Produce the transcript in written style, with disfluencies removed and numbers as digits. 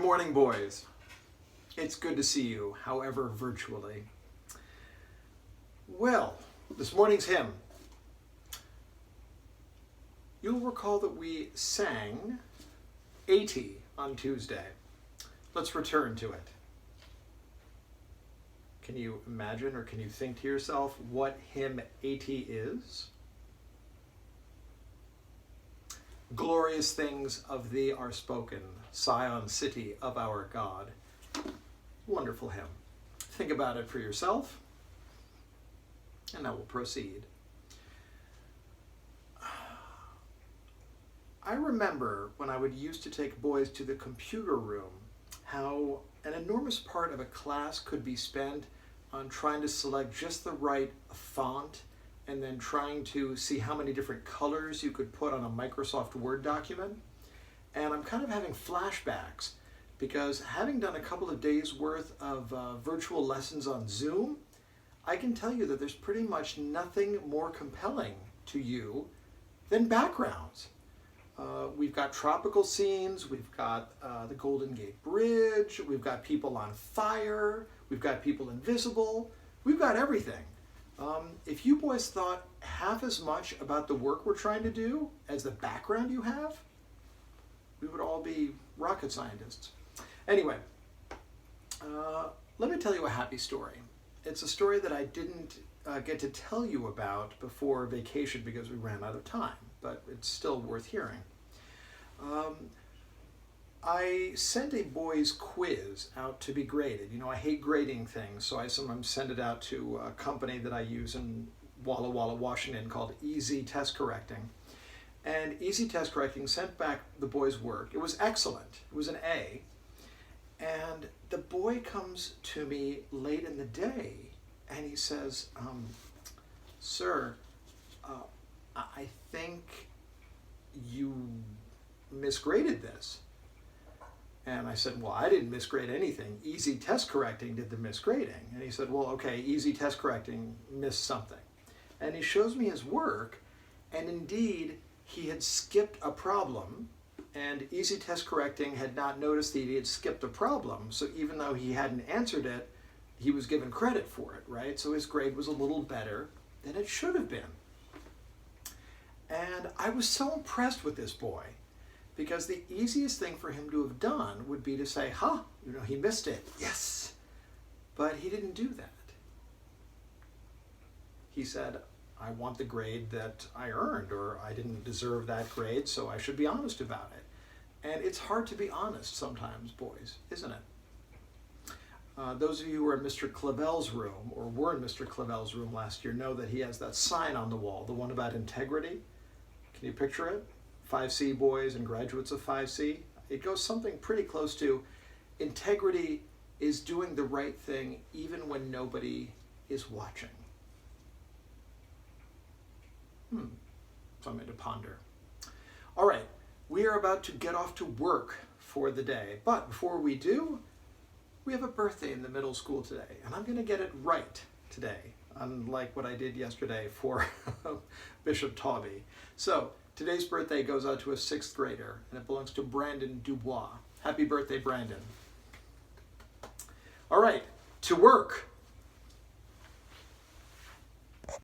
morning, boys. It's good to see you, however virtually. Well, this morning's hymn. You'll recall that we sang 80 on Tuesday. Let's return to it. Can you imagine or can you think to yourself what hymn 80 is? Glorious things of thee are spoken, Sion, city of our God. Wonderful hymn. Think about it for yourself, and I will proceed. I remember when I would used to take boys to the computer room, how an enormous part of a class could be spent on trying to select just the right font and then trying to see how many different colors you could put on a Microsoft Word document. And I'm kind of having flashbacks because having done a couple of days worth of virtual lessons on Zoom, I can tell you that there's pretty much nothing more compelling to you than backgrounds. We've got tropical scenes, we've got the Golden Gate Bridge, we've got people on fire, we've got people invisible, we've got everything. If you boys thought half as much about the work we're trying to do as the background you have, we would all be rocket scientists. Anyway, let me tell you a happy story. It's a story that I didn't get to tell you about before vacation because we ran out of time, but it's still worth hearing. I sent a boys' quiz out to be graded. You know, I hate grading things, so I sometimes send it out to a company that I use in Walla Walla, Washington called Easy Test Correcting. And Easy Test Correcting sent back the boys' work. It was excellent. It was an A. And the boy comes to me late in the day and he says, Sir, I think you misgraded this. And I said, well, I didn't misgrade anything. Easy Test Correcting did the misgrading. And he said, well, okay, Easy Test Correcting missed something. And he shows me his work, and indeed, he had skipped a problem, and Easy Test Correcting had not noticed that he had skipped a problem. So even though he hadn't answered it, he was given credit for it, right? So his grade was a little better than it should have been. And I was so impressed with this boy, because the easiest thing for him to have done would be to say, he missed it, yes. But he didn't do that. He said, I want the grade that I earned, or I didn't deserve that grade, so I should be honest about it. And it's hard to be honest sometimes, boys, isn't it? Those of you who are in Mr. Clavel's room, or were in Mr. Clavel's room last year, know that he has that sign on the wall, the one about integrity. Can you picture it? 5C boys and graduates of 5C. It goes something pretty close to integrity is doing the right thing even when nobody is watching. Something to ponder. All right, we are about to get off to work for the day, but before we do, we have a birthday in the middle school today, and I'm going to get it right today, unlike what I did yesterday for Bishop Tawby. So, today's birthday goes out to a 6th grader, and it belongs to Brandon Dubois. Happy birthday, Brandon. All right, to work.